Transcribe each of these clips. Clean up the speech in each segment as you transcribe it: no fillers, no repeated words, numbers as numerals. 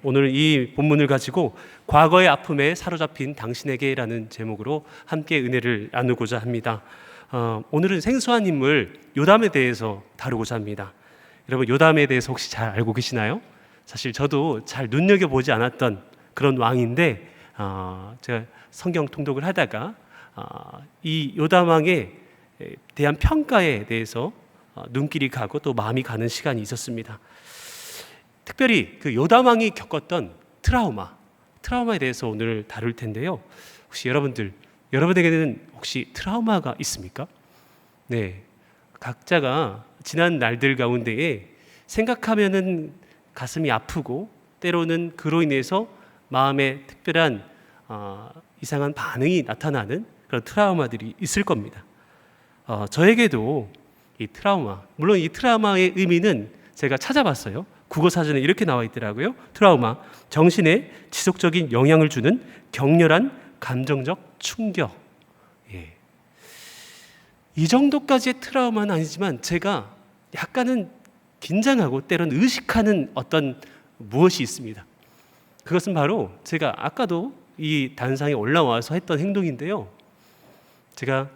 오늘 이 본문을 가지고 과거의 아픔에 사로잡힌 당신에게라는 제목으로 함께 은혜를 나누고자 합니다. 오늘은 생소한 인물 요담에 대해서 다루고자 합니다. 여러분, 요담에 대해서 혹시 잘 알고 계시나요? 사실 저도 잘 눈여겨보지 않았던 그런 왕인데 제가 성경 통독을 하다가 이 요담 왕에 대한 평가에 대해서 눈길이 가고 또 마음이 가는 시간이 있었습니다. 특별히 그 요담 왕이 겪었던 트라우마에 대해서 오늘 다룰 텐데요. 혹시 여러분에게는 혹시 트라우마가 있습니까? 네, 각자가 지난 날들 가운데에 생각하면은 가슴이 아프고 때로는 그로 인해서 마음에 특별한 이상한 반응이 나타나는 그런 트라우마들이 있을 겁니다. 저에게도 이 트라우마, 물론 이 트라우마의 의미는 제가 찾아봤어요. 국어사전에 이렇게 나와 있더라고요. 트라우마, 정신에 지속적인 영향을 주는 격렬한 감정적 충격. 이 정도까지의 트라우마는 아니지만 제가 약간은 긴장하고 때로는 의식하는 어떤 무엇이 있습니다. 그것은 바로 제가 아까도 이 단상에 올라와서 했던 행동인데요. 제가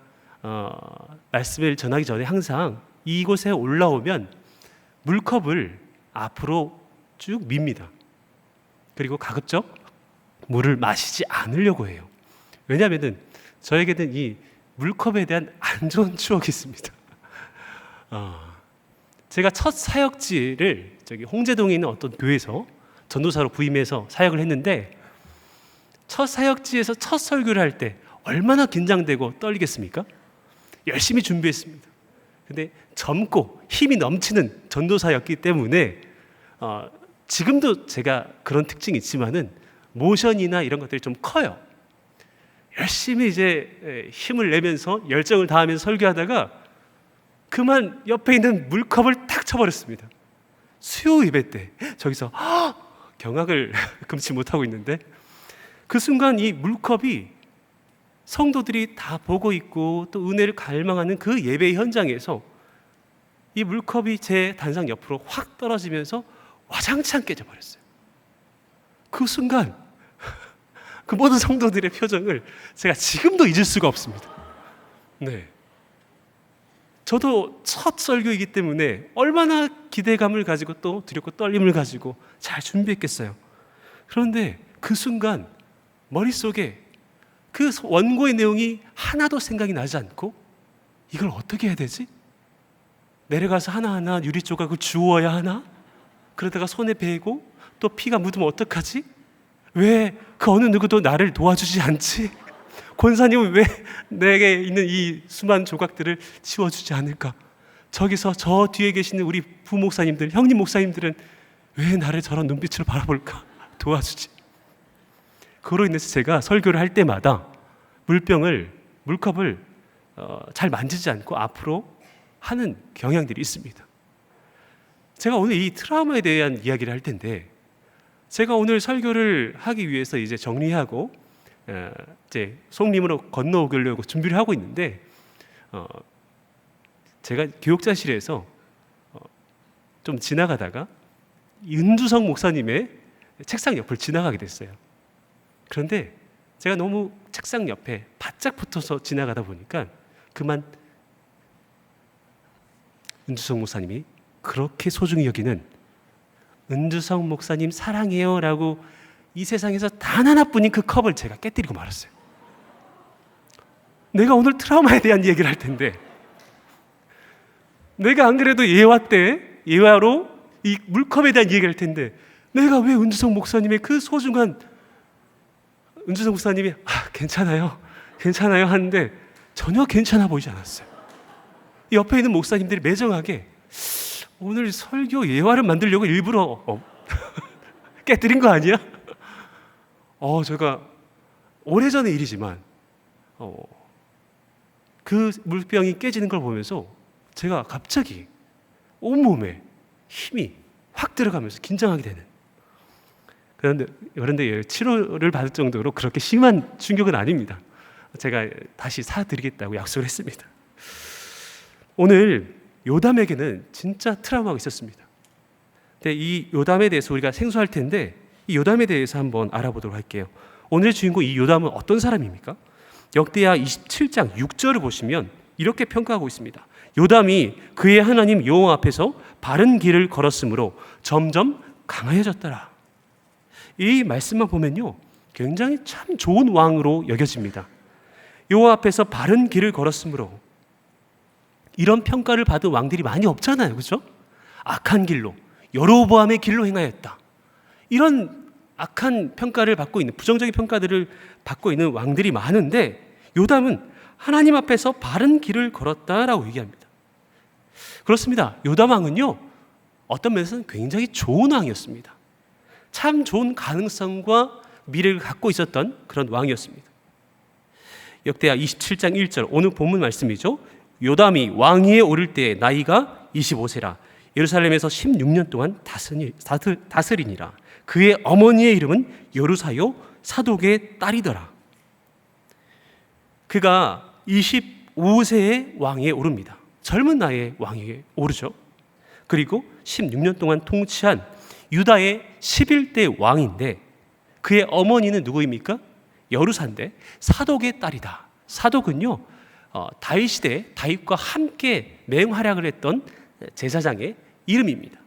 말씀을 전하기 전에 항상 이곳에 올라오면 물컵을 앞으로 쭉 밉니다. 그리고 가급적 물을 마시지 않으려고 해요. 왜냐하면 저에게는 이 물컵에 대한 안 좋은 추억이 있습니다. 제가 첫 사역지를 저기 홍제동에 있는 어떤 교회에서 전도사로 부임해서 사역을 했는데, 첫 사역지에서 첫 설교를 할 때 얼마나 긴장되고 떨리겠습니까? 열심히 준비했습니다. 근데 젊고 힘이 넘치는 전도사였기 때문에 지금도 제가 그런 특징이 있지만은 모션이나 이런 것들이 좀 커요. 열심히 이제 힘을 내면서 열정을 다하면서 설교하다가 그만 옆에 있는 물컵을 탁 쳐버렸습니다. 수요 예배 때 저기서 경악을 금치 못하고 있는데, 그 순간 이 물컵이 성도들이 다 보고 있고 또 은혜를 갈망하는 그 예배 현장에서 이 물컵이 제 단상 옆으로 확 떨어지면서 와장창 깨져버렸어요. 그 순간 그 모든 성도들의 표정을 제가 지금도 잊을 수가 없습니다. 네, 저도 첫 설교이기 때문에 얼마나 기대감을 가지고 또 두렵고 떨림을 가지고 잘 준비했겠어요. 그런데 그 순간 머릿속에 그 원고의 내용이 하나도 생각이 나지 않고, 이걸 어떻게 해야 되지? 내려가서 하나하나 유리 조각을 주워야 하나? 그러다가 손에 베고 또 피가 묻으면 어떡하지? 왜 그 어느 누구도 나를 도와주지 않지? 권사님은 왜 내게 있는 이 수많은 조각들을 치워주지 않을까? 저기서 저 뒤에 계시는 우리 부목사님들, 형님 목사님들은 왜 나를 저런 눈빛으로 바라볼까? 도와주지. 그로 인해서 제가 설교를 할 때마다 물컵을 잘 만지지 않고 앞으로 하는 경향들이 있습니다. 제가 오늘 이 트라우마에 대한 이야기를 할 텐데, 제가 오늘 설교를 하기 위해서 이제 정리하고 이제 송림으로 건너오려고 준비를 하고 있는데, 제가 교육자실에서 좀 지나가다가 은두성 목사님의 책상 옆을 지나가게 됐어요. 그런데 제가 너무 책상 옆에 바짝 붙어서 지나가다 보니까 그만 은두성 목사님이 그렇게 소중히 여기는 은두성 목사님 사랑해요 라고 이 세상에서 단 하나뿐인 그 컵을 제가 깨뜨리고 말았어요. 내가 오늘 트라우마에 대한 얘기를 할 텐데, 내가 안 그래도 예화로 이 물컵에 대한 얘기를 할 텐데, 내가 왜 은두성 목사님의 그 소중한, 은두성 목사님이 괜찮아요 하는데 전혀 괜찮아 보이지 않았어요. 옆에 있는 목사님들이 매정하게 오늘 설교 예화를 만들려고 일부러 깨뜨린 거 아니야? 제가 오래전의 일이지만 그 물병이 깨지는 걸 보면서 제가 갑자기 온몸에 힘이 확 들어가면서 긴장하게 되는, 그런데 치료를 받을 정도로 그렇게 심한 충격은 아닙니다. 제가 다시 사드리겠다고 약속을 했습니다. 오늘 요담에게는 진짜 트라우마가 있었습니다. 근데 이 요담에 대해서 우리가 생소할 텐데, 이 요담에 대해서 한번 알아보도록 할게요. 오늘의 주인공 이 요담은 어떤 사람입니까? 역대하 27장 6절을 보시면 이렇게 평가하고 있습니다. 요담이 그의 하나님 여호와 앞에서 바른 길을 걸었으므로 점점 강하여졌더라. 이 말씀만 보면요, 굉장히 참 좋은 왕으로 여겨집니다. 여호와 앞에서 바른 길을 걸었으므로. 이런 평가를 받은 왕들이 많이 없잖아요, 그렇죠? 악한 길로, 여로보암의 길로 행하였다. 이런 악한 평가를 받고 있는, 부정적인 평가들을 받고 있는 왕들이 많은데 요담은 하나님 앞에서 바른 길을 걸었다라고 얘기합니다. 그렇습니다. 요담 왕은요, 어떤 면에서는 굉장히 좋은 왕이었습니다. 참 좋은 가능성과 미래를 갖고 있었던 그런 왕이었습니다. 역대하 27장 1절, 오늘 본문 말씀이죠. 요담이 왕위에 오를 때 나이가 25세라 예루살렘에서 16년 동안 다스리니라. 그의 어머니의 이름은 여루사요 사독의 딸이더라. 그가 25세의 왕위에 오릅니다. 젊은 나이에 왕위에 오르죠. 그리고 16년 동안 통치한 유다의 11대 왕인데 그의 어머니는 누구입니까? 여루사인데 사독의 딸이다. 사독은요, 다윗 시대 다윗과 함께 맹활약을 했던 제사장의 이름입니다.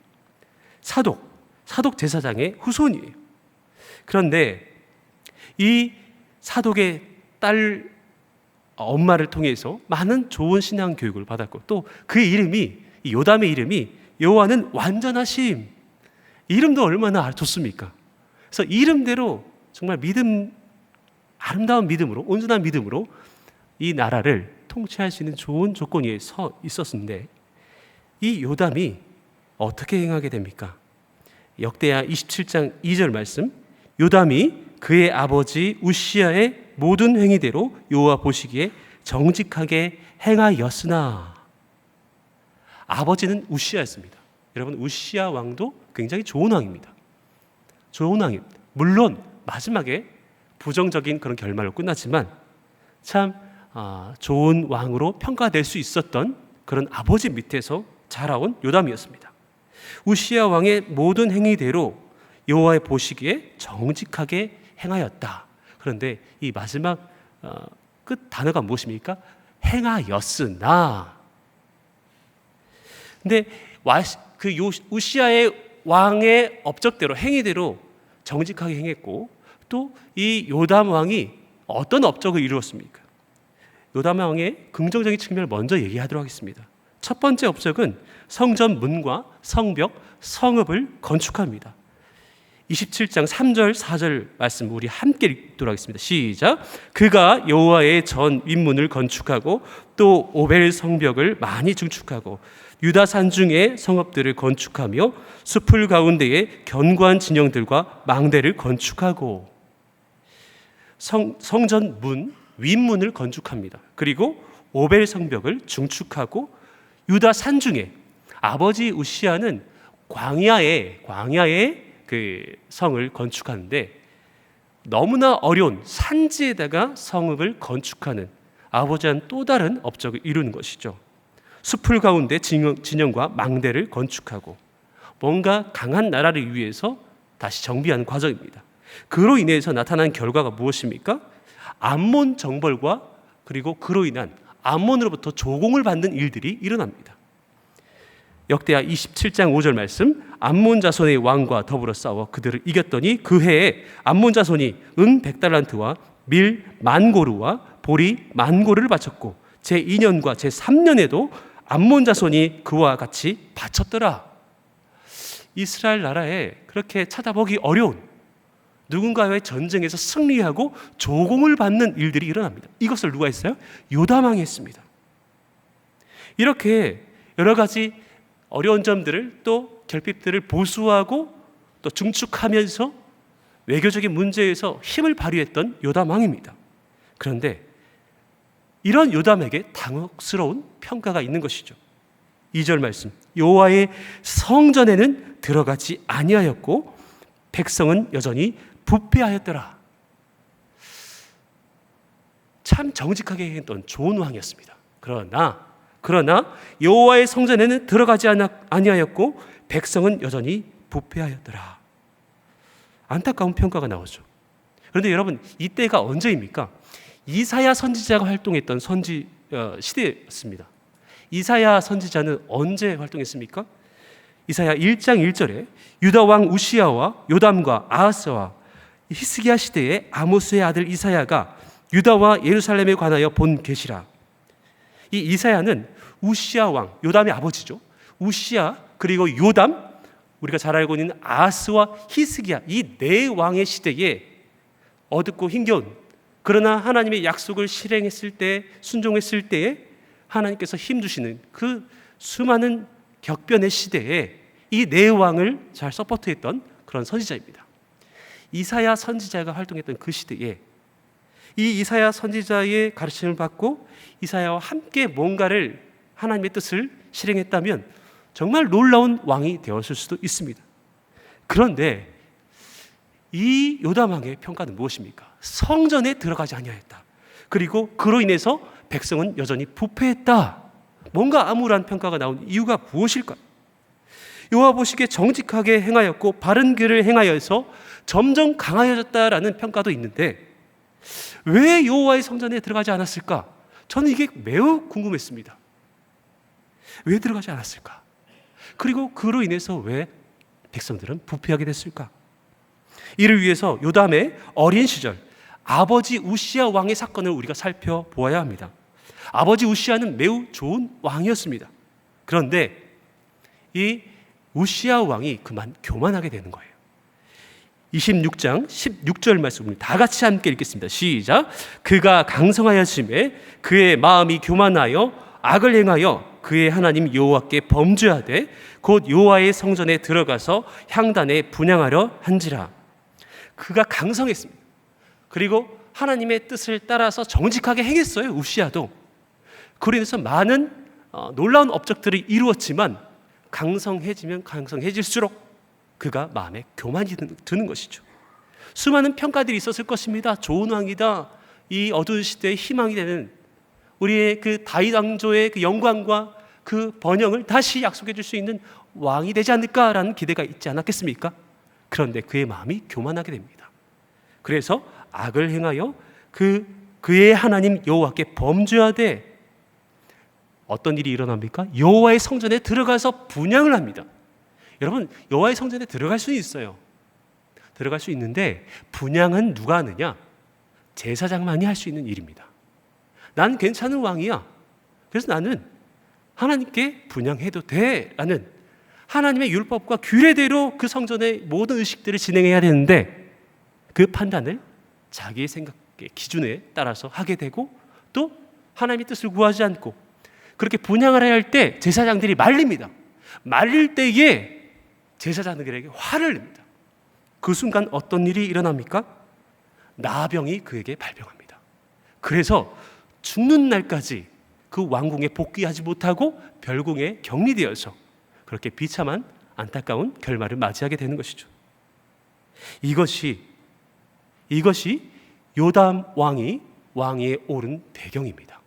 사독 제사장의 후손이에요. 그런데 이 사독의 딸 엄마를 통해서 많은 좋은 신앙 교육을 받았고, 또 그의 이름이, 이 요담의 이름이 여호와는 완전하심, 이름도 얼마나 좋습니까? 그래서 이름대로 정말 아름다운 믿음으로, 온전한 믿음으로 이 나라를 통치할 수 있는 좋은 조건이 서 있었는데 이 요담이 어떻게 행하게 됩니까? 역대하 27장 2절 말씀, 요담이 그의 아버지 우시야의 모든 행위대로 여호와 보시기에 정직하게 행하였으나. 아버지는 우시야였습니다. 여러분, 우시야 왕도 굉장히 좋은 왕입니다. 좋은 왕입니다. 물론 마지막에 부정적인 그런 결말로 끝났지만 참 좋은 왕으로 평가될 수 있었던 그런 아버지 밑에서 자라온 요담이었습니다. 우시야 왕의 모든 행위대로 여호와의 보시기에 정직하게 행하였다. 그런데 이 마지막 끝 단어가 무엇입니까? 행하였으나. 근데 그 우시야의 왕의 업적대로, 행위대로 정직하게 행했고, 또 이 요담 왕이 어떤 업적을 이루었습니까? 요담 왕의 긍정적인 측면을 먼저 얘기하도록 하겠습니다. 첫 번째 업적은 성전 문과 성벽, 성읍을 건축합니다. 27장 3절 4절 말씀 우리 함께 읽도록 하겠습니다. 시작. 그가 여호와의 전 윗문을 건축하고 또 오벨 성벽을 많이 증축하고 유다 산중의 성읍들을 건축하며 숲을 가운데에 견고한 진영들과 망대를 건축하고. 성전 문, 윗문을 건축합니다. 그리고 오벨 성벽을 증축하고 유다 산중에, 아버지 우시야는 광야에 그 성을 건축하는데 너무나 어려운 산지에다가 성읍을 건축하는 아버지와는 또 다른 업적을 이루는 것이죠. 숲을 가운데 진영과 망대를 건축하고 뭔가 강한 나라를 위해서 다시 정비하는 과정입니다. 그로 인해서 나타난 결과가 무엇입니까? 암몬 정벌과 그리고 그로 인한 암몬으로부터 조공을 받는 일들이 일어납니다. 역대하 27장 5절 말씀, 암몬 자손의 왕과 더불어 싸워 그들을 이겼더니 그 해에 암몬 자손이 은 100달란트와 밀 10,000고루와 보리 10,000고루를 바쳤고 제2년과 제3년에도 암몬 자손이 그와 같이 바쳤더라. 이스라엘 나라에 그렇게 찾아보기 어려운 누군가와의 전쟁에서 승리하고 조공을 받는 일들이 일어납니다. 이것을 누가 했어요? 요담 왕이 했습니다. 이렇게 여러 가지 어려운 점들을, 또 결핍들을 보수하고 또 증축하면서 외교적인 문제에서 힘을 발휘했던 요담 왕입니다. 그런데 이런 요담에게 당혹스러운 평가가 있는 것이죠. 2절 말씀, 여호와의 성전에는 들어가지 아니하였고 백성은 여전히 부패하였더라. 참 정직하게 했던 좋은 왕이었습니다. 그러나 여호와의 성전에는 들어가지 아니하였고 백성은 여전히 부패하였더라. 안타까운 평가가 나오죠. 그런데 여러분, 이때가 언제입니까? 이사야 선지자가 활동했던 시대였습니다. 이사야 선지자는 언제 활동했습니까? 이사야 1장 1절에 유다 왕 우시야와 요담과 아하스와 히스기야 시대에 아모스의 아들 이사야가 유다와 예루살렘에 관하여 본 계시라. 이 이사야는 우시야 왕, 요담의 아버지죠. 우시야 그리고 요담, 우리가 잘 알고 있는 아하스와 히스기야, 이 네 왕의 시대에 어둡고 힘겨운, 그러나 하나님의 약속을 실행했을 때, 순종했을 때에 하나님께서 힘주시는 그 수많은 격변의 시대에 이 네 왕을 잘 서포트했던 그런 선지자입니다. 이사야 선지자가 활동했던 그 시대에 이 이사야 선지자의 가르침을 받고 이사야와 함께 뭔가를, 하나님의 뜻을 실행했다면 정말 놀라운 왕이 되었을 수도 있습니다. 그런데 이 요담 왕의 평가는 무엇입니까? 성전에 들어가지 아니하였다. 그리고 그로 인해서 백성은 여전히 부패했다. 뭔가 암울한 평가가 나온 이유가 무엇일까? 여호와 보시기에 정직하게 행하였고 바른 길을 행하여서 점점 강하여졌다라는 평가도 있는데 왜 여호와의 성전에 들어가지 않았을까? 저는 이게 매우 궁금했습니다. 왜 들어가지 않았을까? 그리고 그로 인해서 왜 백성들은 부패하게 됐을까? 이를 위해서 요담의 어린 시절 아버지 우시야 왕의 사건을 우리가 살펴보아야 합니다. 아버지 우시야는 매우 좋은 왕이었습니다. 그런데 이 우시야 왕이 그만 교만하게 되는 거예요. 26장 16절 말씀을 다 같이 함께 읽겠습니다. 시작. 그가 강성하였음에 그의 마음이 교만하여 악을 행하여 그의 하나님 여호와께 범죄하되 곧 여호와의 성전에 들어가서 향단에 분향하려 한지라. 그가 강성했습니다. 그리고 하나님의 뜻을 따라서 정직하게 행했어요. 우시야도. 그로 인해서 많은 놀라운 업적들이 이루었지만 강성해지면 강성해질수록 그가 마음에 교만이 드는 것이죠. 수많은 평가들이 있었을 것입니다. 좋은 왕이다. 이 어두운 시대의 희망이 되는 우리의 그 다윗 왕조의 그 영광과 그 번영을 다시 약속해 줄 수 있는 왕이 되지 않을까라는 기대가 있지 않았겠습니까? 그런데 그의 마음이 교만하게 됩니다. 그래서 악을 행하여 그의 하나님 여호와께 범죄하되 어떤 일이 일어납니까? 여호와의 성전에 들어가서 분향을 합니다. 여러분, 여호와의 성전에 들어갈 수는 있어요. 들어갈 수 있는데 분향은 누가 하느냐? 제사장만이 할 수 있는 일입니다. 난 괜찮은 왕이야. 그래서 나는 하나님께 분향해도 돼 라는 하나님의 율법과 규례대로 그 성전의 모든 의식들을 진행해야 되는데 그 판단을 자기의 생각의 기준에 따라서 하게 되고 또 하나님의 뜻을 구하지 않고 그렇게 분향을 해야 할 때 제사장들이 말립니다. 말릴 때에 제사장들에게 화를 냅니다. 그 순간 어떤 일이 일어납니까? 나병이 그에게 발병합니다. 그래서 죽는 날까지 그 왕궁에 복귀하지 못하고 별궁에 격리되어서 그렇게 비참한 안타까운 결말을 맞이하게 되는 것이죠. 이것이 요담 왕이 왕위에 오른 배경입니다.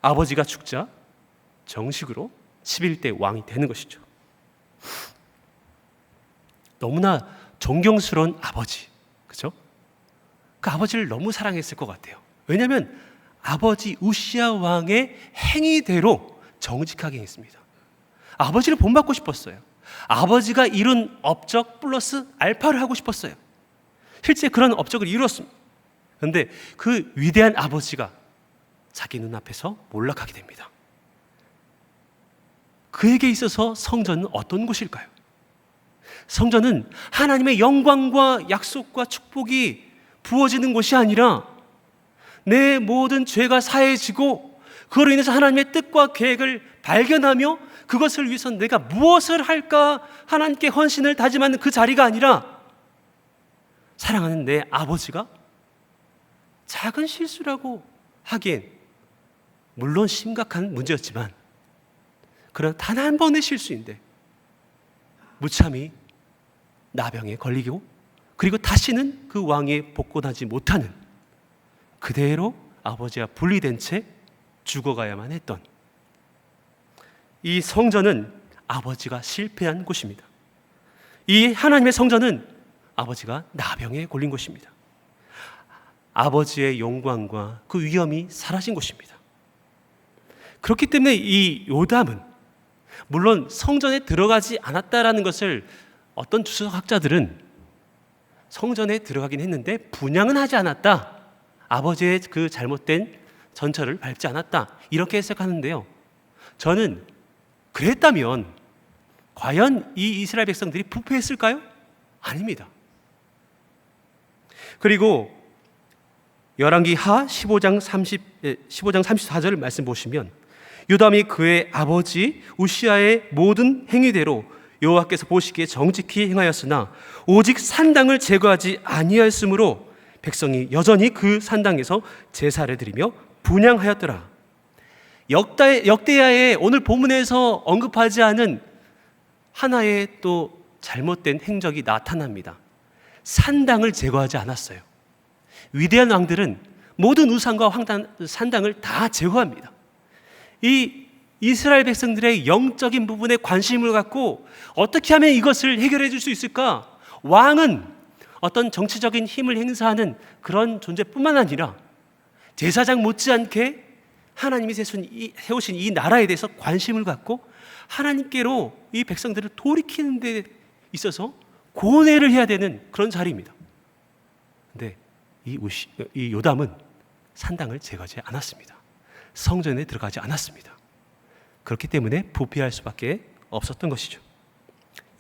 아버지가 죽자 정식으로 11대 왕이 되는 것이죠. 너무나 존경스러운 아버지, 그렇죠? 그 아버지를 너무 사랑했을 것 같아요. 왜냐하면 아버지 우시야 왕의 행위대로 정직하게 했습니다. 아버지를 본받고 싶었어요. 아버지가 이룬 업적 플러스 알파를 하고 싶었어요. 실제 그런 업적을 이루었습니다. 그런데 그 위대한 아버지가 자기 눈앞에서 몰락하게 됩니다. 그에게 있어서 성전은 어떤 곳일까요? 성전은 하나님의 영광과 약속과 축복이 부어지는 곳이 아니라 내 모든 죄가 사해지고 그로 인해서 하나님의 뜻과 계획을 발견하며 그것을 위해서 내가 무엇을 할까 하나님께 헌신을 다짐하는 그 자리가 아니라 사랑하는 내 아버지가 작은 실수라고 하기엔 물론 심각한 문제였지만 그러나 단 한 번의 실수인데 무참히 나병에 걸리고 그리고 다시는 그 왕위에 복권하지 못하는 그대로 아버지와 분리된 채 죽어가야만 했던 이 성전은 아버지가 실패한 곳입니다. 이 하나님의 성전은 아버지가 나병에 걸린 곳입니다. 아버지의 영광과 그 위엄이 사라진 곳입니다. 그렇기 때문에 이 요담은 물론 성전에 들어가지 않았다라는 것을 어떤 주석학자들은 성전에 들어가긴 했는데 분향은 하지 않았다. 아버지의 그 잘못된 전철을 밟지 않았다. 이렇게 해석하는데요. 저는 그랬다면 과연 이 이스라엘 백성들이 부패했을까요? 아닙니다. 그리고 열왕기 하 15장 34절 말씀 보시면 요담이 그의 아버지 우시아의 모든 행위대로 여호와께서 보시기에 정직히 행하였으나 오직 산당을 제거하지 아니하였으므로 백성이 여전히 그 산당에서 제사를 드리며 분향하였더라. 역대야에 오늘 본문에서 언급하지 않은 하나의 또 잘못된 행적이 나타납니다. 산당을 제거하지 않았어요. 위대한 왕들은 모든 우상과 산당을 다 제거합니다. 이 이스라엘 백성들의 영적인 부분에 관심을 갖고 어떻게 하면 이것을 해결해 줄 수 있을까? 왕은 어떤 정치적인 힘을 행사하는 그런 존재뿐만 아니라 제사장 못지않게 하나님이 세우신 이 나라에 대해서 관심을 갖고 하나님께로 이 백성들을 돌이키는 데 있어서 고뇌를 해야 되는 그런 자리입니다. 그런데 이 요담은 산당을 제거하지 않았습니다. 성전에 들어가지 않았습니다. 그렇기 때문에 부패할 수밖에 없었던 것이죠.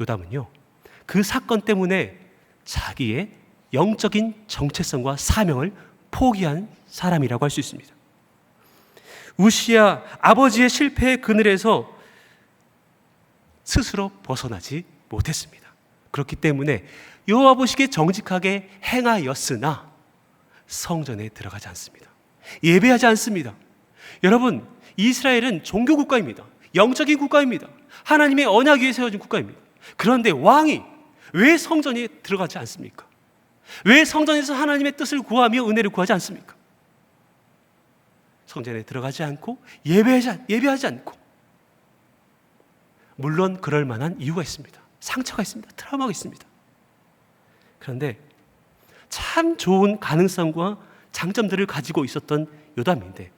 요담은요, 그 사건 때문에 자기의 영적인 정체성과 사명을 포기한 사람이라고 할 수 있습니다. 우시야 아버지의 실패의 그늘에서 스스로 벗어나지 못했습니다. 그렇기 때문에 여호와 보시기에 정직하게 행하였으나 성전에 들어가지 않습니다. 예배하지 않습니다. 여러분, 이스라엘은 종교 국가입니다. 영적인 국가입니다. 하나님의 언약 위에 세워진 국가입니다. 그런데 왕이 왜 성전에 들어가지 않습니까? 왜 성전에서 하나님의 뜻을 구하며 은혜를 구하지 않습니까? 성전에 들어가지 않고 예배하지 않고, 물론 그럴 만한 이유가 있습니다. 상처가 있습니다. 트라우마가 있습니다. 그런데 참 좋은 가능성과 장점들을 가지고 있었던 요담인데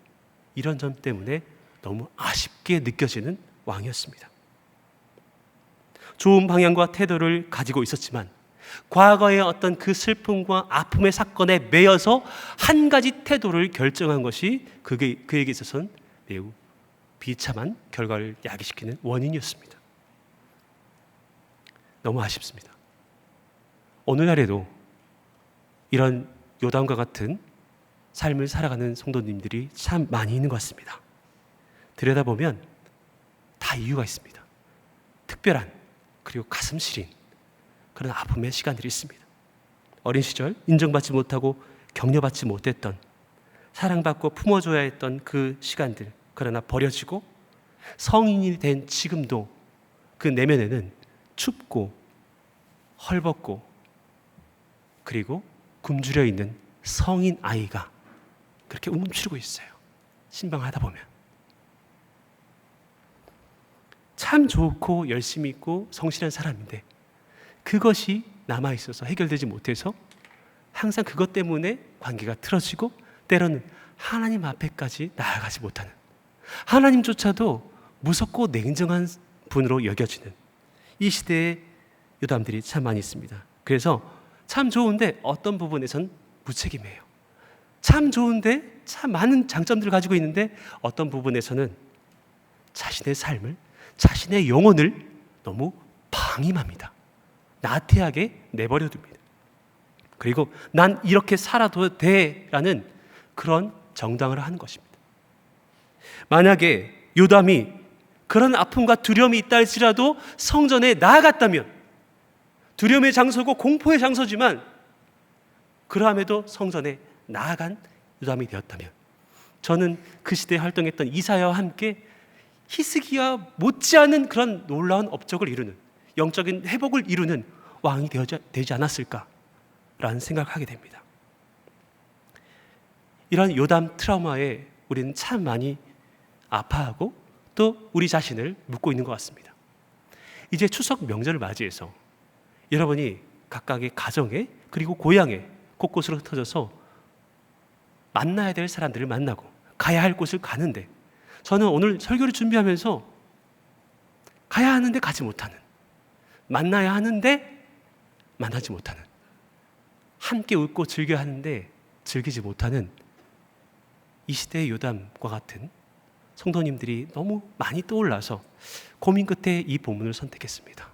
이런 점 때문에 너무 아쉽게 느껴지는 왕이었습니다. 좋은 방향과 태도를 가지고 있었지만 과거의 어떤 그 슬픔과 아픔의 사건에 매여서 한 가지 태도를 결정한 것이 그에게 있어서는 매우 비참한 결과를 야기시키는 원인이었습니다. 너무 아쉽습니다. 오늘날에도 이런 요담과 같은 삶을 살아가는 성도님들이 참 많이 있는 것 같습니다. 들여다보면 다 이유가 있습니다. 특별한 그리고 가슴 시린 그런 아픔의 시간들이 있습니다. 어린 시절 인정받지 못하고 격려받지 못했던, 사랑받고 품어줘야 했던 그 시간들, 그러나 버려지고 성인이 된 지금도 그 내면에는 춥고 헐벗고 그리고 굶주려 있는 성인 아이가 그렇게 움츠리고 있어요. 신방하다 보면 참 좋고 열심히 있고 성실한 사람인데 그것이 남아있어서 해결되지 못해서 항상 그것 때문에 관계가 틀어지고 때로는 하나님 앞에까지 나아가지 못하는, 하나님조차도 무섭고 냉정한 분으로 여겨지는 이 시대의 요담들이 참 많이 있습니다. 그래서 참 좋은데 어떤 부분에선 무책임해요. 참 좋은데 참 많은 장점들을 가지고 있는데 어떤 부분에서는 자신의 삶을, 자신의 영혼을 너무 방임합니다. 나태하게 내버려 둡니다. 그리고 난 이렇게 살아도 돼라는 그런 정당을 하는 것입니다. 만약에 요담이 그런 아픔과 두려움이 있다 할지라도 성전에 나아갔다면, 두려움의 장소고 공포의 장소지만 그러함에도 성전에 나아간 요담이 되었다면, 저는 그 시대에 활동했던 이사야와 함께 히스기야 못지않은 그런 놀라운 업적을 이루는, 영적인 회복을 이루는 왕이 되지 않았을까라는 생각을 하게 됩니다. 이런 요담 트라우마에 우리는 참 많이 아파하고 또 우리 자신을 묻고 있는 것 같습니다. 이제 추석 명절을 맞이해서 여러분이 각각의 가정에 그리고 고향에 곳곳으로 흩어져서 만나야 될 사람들을 만나고 가야 할 곳을 가는데, 저는 오늘 설교를 준비하면서 가야 하는데 가지 못하는, 만나야 하는데 만나지 못하는, 함께 웃고 즐겨야 하는데 즐기지 못하는 이 시대의 요담과 같은 성도님들이 너무 많이 떠올라서 고민 끝에 이 본문을 선택했습니다.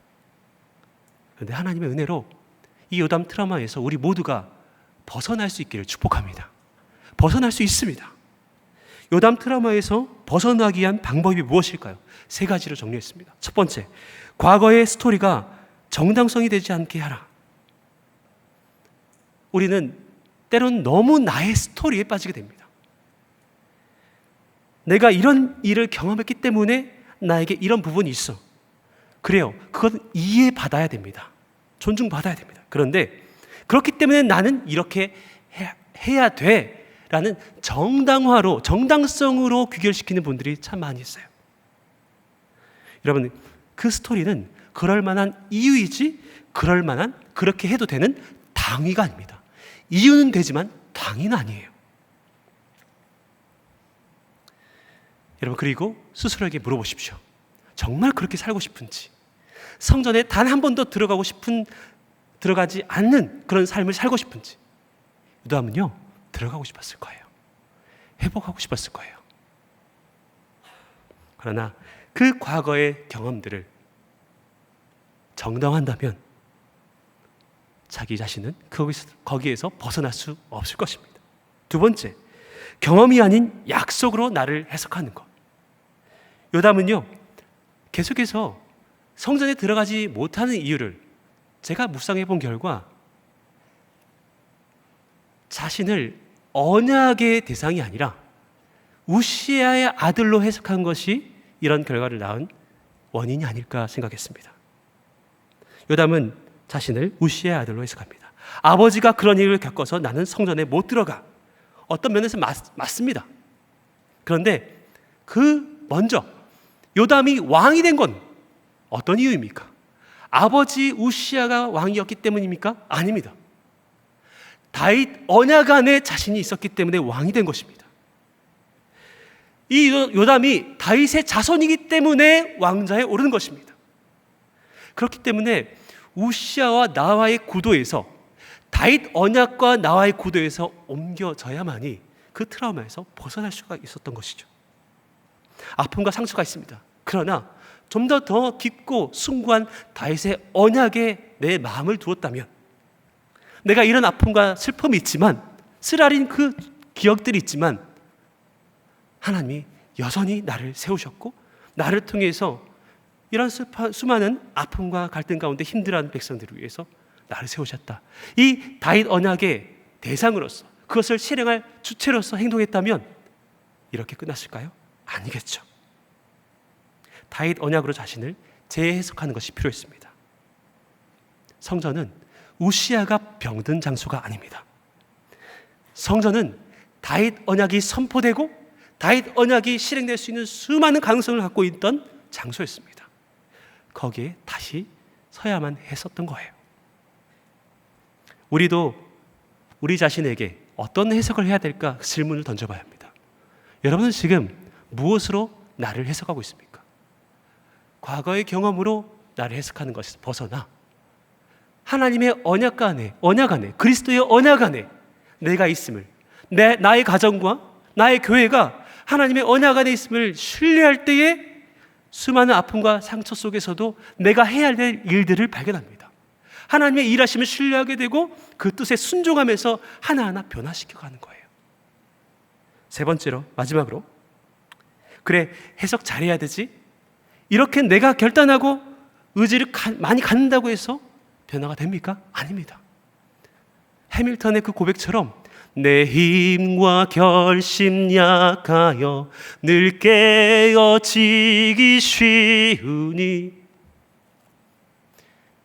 그런데 하나님의 은혜로 이 요담 트라우마에서 우리 모두가 벗어날 수 있기를 축복합니다. 벗어날 수 있습니다. 요담 트라우마에서 벗어나기 위한 방법이 무엇일까요? 세 가지로 정리했습니다. 첫 번째, 과거의 스토리가 정당성이 되지 않게 하라. 우리는 때론 너무 나의 스토리에 빠지게 됩니다. 내가 이런 일을 경험했기 때문에 나에게 이런 부분이 있어. 그래요. 그건 이해받아야 됩니다. 존중받아야 됩니다. 그런데 그렇기 때문에 나는 이렇게 해야 돼 라는 정당화로, 정당성으로 귀결시키는 분들이 참 많이 있어요. 여러분, 그 스토리는 그럴 만한 이유이지, 그럴 만한, 그렇게 해도 되는 당위가 아닙니다. 이유는 되지만 당위는 아니에요. 여러분, 그리고 스스로에게 물어보십시오. 정말 그렇게 살고 싶은지, 성전에 단 한 번도 들어가지 않는 그런 삶을 살고 싶은지. 요담은요, 들어가고 싶었을 거예요. 회복하고 싶었을 거예요. 그러나 그 과거의 경험들을 정당한다면 자기 자신은 거기에서 벗어날 수 없을 것입니다. 두 번째, 경험이 아닌 약속으로 나를 해석하는 것. 요담은요, 계속해서 성전에 들어가지 못하는 이유를 제가 묵상해 본 결과 자신을 언약의 대상이 아니라 우시아의 아들로 해석한 것이 이런 결과를 낳은 원인이 아닐까 생각했습니다. 요담은 자신을 우시아의 아들로 해석합니다. 아버지가 그런 일을 겪어서 나는 성전에 못 들어가. 어떤 면에서 맞습니다. 그런데 먼저 요담이 왕이 된 건 어떤 이유입니까? 아버지 우시아가 왕이었기 때문입니까? 아닙니다. 다윗 언약 안에 자신이 있었기 때문에 왕이 된 것입니다. 이 요담이 다윗의 자손이기 때문에 왕좌에 오르는 것입니다. 그렇기 때문에 우시아와 나와의 구도에서, 다윗 언약과 나와의 구도에서 옮겨져야만이 그 트라우마에서 벗어날 수가 있었던 것이죠. 아픔과 상처가 있습니다. 그러나 좀 더 깊고 숭고한 다윗의 언약에 내 마음을 두었다면, 내가 이런 아픔과 슬픔이 있지만, 쓰라린 그 기억들이 있지만 하나님이 여전히 나를 세우셨고 나를 통해서 이런 수많은 아픔과 갈등 가운데 힘들어하는 백성들을 위해서 나를 세우셨다. 이 다윗 언약의 대상으로서, 그것을 실행할 주체로서 행동했다면 이렇게 끝났을까요? 아니겠죠. 다윗 언약으로 자신을 재해석하는 것이 필요했습니다. 성전은 우시아가 병든 장소가 아닙니다. 성전은 다윗 언약이 선포되고 다윗 언약이 실행될 수 있는 수많은 가능성을 갖고 있던 장소였습니다. 거기에 다시 서야만 했었던 거예요. 우리도 우리 자신에게 어떤 해석을 해야 될까 질문을 던져봐야 합니다. 여러분은 지금 무엇으로 나를 해석하고 있습니까? 과거의 경험으로 나를 해석하는 것에서 벗어나 하나님의 언약 안에, 그리스도의 언약 안에 내가 있음을, 나의 가정과 나의 교회가 하나님의 언약 안에 있음을 신뢰할 때에 수많은 아픔과 상처 속에서도 내가 해야 될 일들을 발견합니다. 하나님의 일하심을 신뢰하게 되고 그 뜻에 순종하면서 하나하나 변화시켜가는 거예요. 세 번째로, 마지막으로, 그래, 해석 잘해야 되지, 이렇게 내가 결단하고 의지를 많이 갖는다고 해서 변화가 됩니까? 아닙니다. 해밀턴의 그 고백처럼 내 힘과 결심 약하여 늘 깨어지기 쉬우니,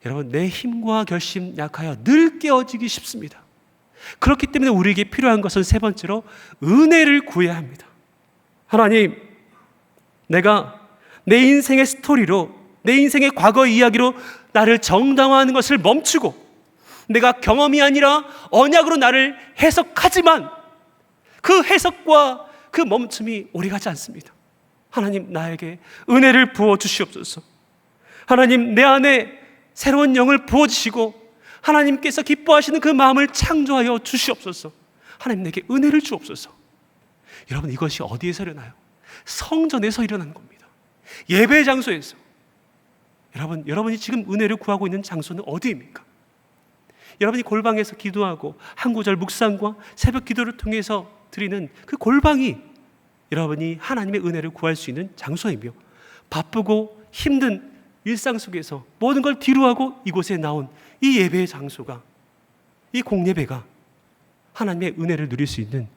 여러분, 내 힘과 결심 약하여 늘 깨어지기 쉽습니다. 그렇기 때문에 우리에게 필요한 것은 세 번째로 은혜를 구해야 합니다. 하나님, 내가 내 인생의 스토리로 내 인생의 과거의 이야기로 나를 정당화하는 것을 멈추고 내가 경험이 아니라 언약으로 나를 해석하지만 그 해석과 그 멈춤이 오래가지 않습니다. 하나님, 나에게 은혜를 부어 주시옵소서. 하나님, 내 안에 새로운 영을 부어주시고 하나님께서 기뻐하시는 그 마음을 창조하여 주시옵소서. 하나님, 내게 은혜를 주옵소서. 여러분, 이것이 어디에서 일어나요? 성전에서 일어나는 겁니다. 예배 장소에서. 여러분이 지금 은혜를 구하고 있는 장소는 어디입니까? 여러분이 골방에서 기도하고 한 구절 묵상과 새벽 기도를 통해서 드리는 그 골방이 여러분이 하나님의 은혜를 구할 수 있는 장소이며, 바쁘고 힘든 일상 속에서 모든 걸 뒤로하고 이곳에 나온 이 예배의 장소가, 이 공예배가 하나님의 은혜를 누릴 수 있는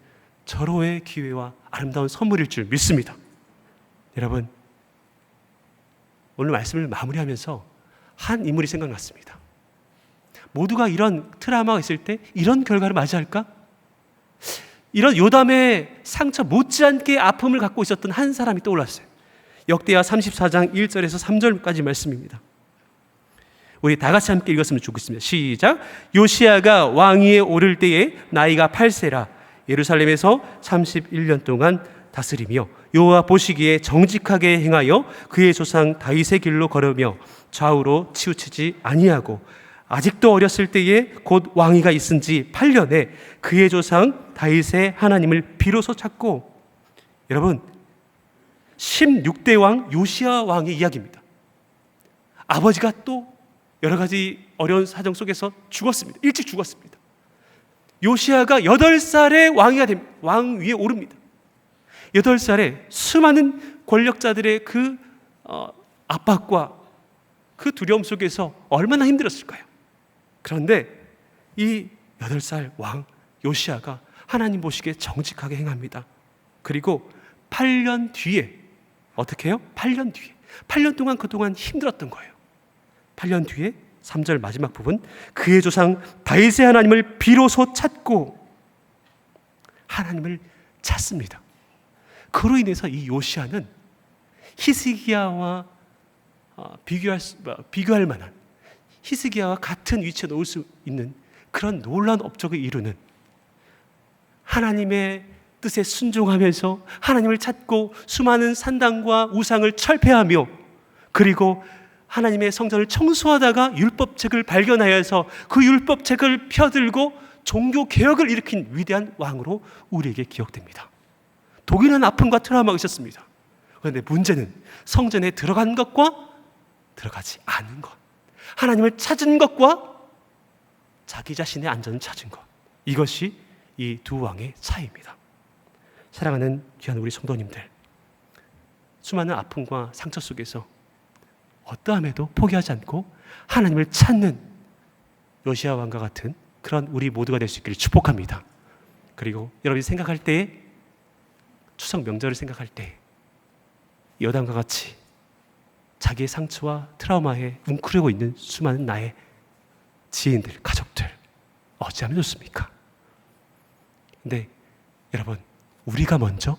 절호의 기회와 아름다운 선물일 줄 믿습니다. 여러분, 오늘 말씀을 마무리하면서 한 인물이 생각났습니다. 모두가 이런 트라우마가 있을 때 이런 결과를 맞이할까? 이런 요담의 상처 못지않게 아픔을 갖고 있었던 한 사람이 떠올랐어요. 역대하 34장 1절에서 3절까지 말씀입니다. 우리 다 같이 함께 읽었으면 좋겠습니다. 시작. 요시야가 왕위에 오를 때에 나이가 8세라 예루살렘에서 31년 동안 다스리며 여호와 보시기에 정직하게 행하여 그의 조상 다윗의 길로 걸으며 좌우로 치우치지 아니하고 아직도 어렸을 때에 곧 왕위가 있은 지 8년에 그의 조상 다윗의 하나님을 비로소 찾고, 여러분 16대 왕 요시야 왕의 이야기입니다. 아버지가 또 여러 가지 어려운 사정 속에서 죽었습니다. 일찍 죽었습니다. 요시야가 8살에 왕 위에 오릅니다. 8살에 수많은 권력자들의 그 압박과 그 두려움 속에서 얼마나 힘들었을까요? 그런데 이 8살 왕 요시야가 하나님 보시기에 정직하게 행합니다. 그리고 8년 뒤에 어떻게 해요? 8년 뒤에 8년 동안 그동안 힘들었던 거예요. 8년 뒤에 3절 마지막 부분, 그의 조상 다윗의 하나님을 비로소 찾고, 하나님을 찾습니다. 그로 인해서 이 요시야는 히스기야와 비교할 만한, 히스기야와 같은 위치에 놓을 수 있는 그런 놀라운 업적을 이루는, 하나님의 뜻에 순종하면서 하나님을 찾고 수많은 산당과 우상을 철폐하며, 그리고 하나님의 성전을 청소하다가 율법책을 발견하여서 그 율법책을 펴들고 종교 개혁을 일으킨 위대한 왕으로 우리에게 기억됩니다. 독일은 아픔과 트라우마가 있었습니다. 그런데 문제는 성전에 들어간 것과 들어가지 않은 것, 하나님을 찾은 것과 자기 자신의 안전을 찾은 것, 이것이 이 두 왕의 차이입니다. 사랑하는 귀한 우리 성도님들, 수많은 아픔과 상처 속에서 어떠함에도 포기하지 않고 하나님을 찾는 요시야 왕과 같은 그런 우리 모두가 될 수 있기를 축복합니다. 그리고 여러분이 생각할 때, 추석 명절을 생각할 때 여담과 같이 자기의 상처와 트라우마에 웅크리고 있는 수많은 나의 지인들, 가족들 어찌하면 좋습니까? 근데 여러분, 우리가 먼저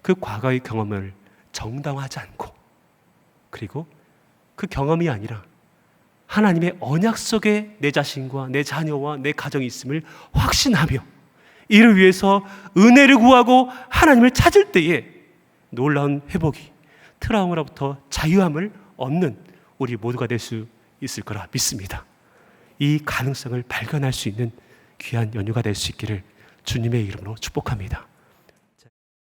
그 과거의 경험을 정당화하지 않고, 그리고 그 경험이 아니라 하나님의 언약 속에 내 자신과 내 자녀와 내 가정이 있음을 확신하며 이를 위해서 은혜를 구하고 하나님을 찾을 때에 놀라운 회복이, 트라우마로부터 자유함을 얻는 우리 모두가 될 수 있을 거라 믿습니다. 이 가능성을 발견할 수 있는 귀한 연휴가 될 수 있기를 주님의 이름으로 축복합니다.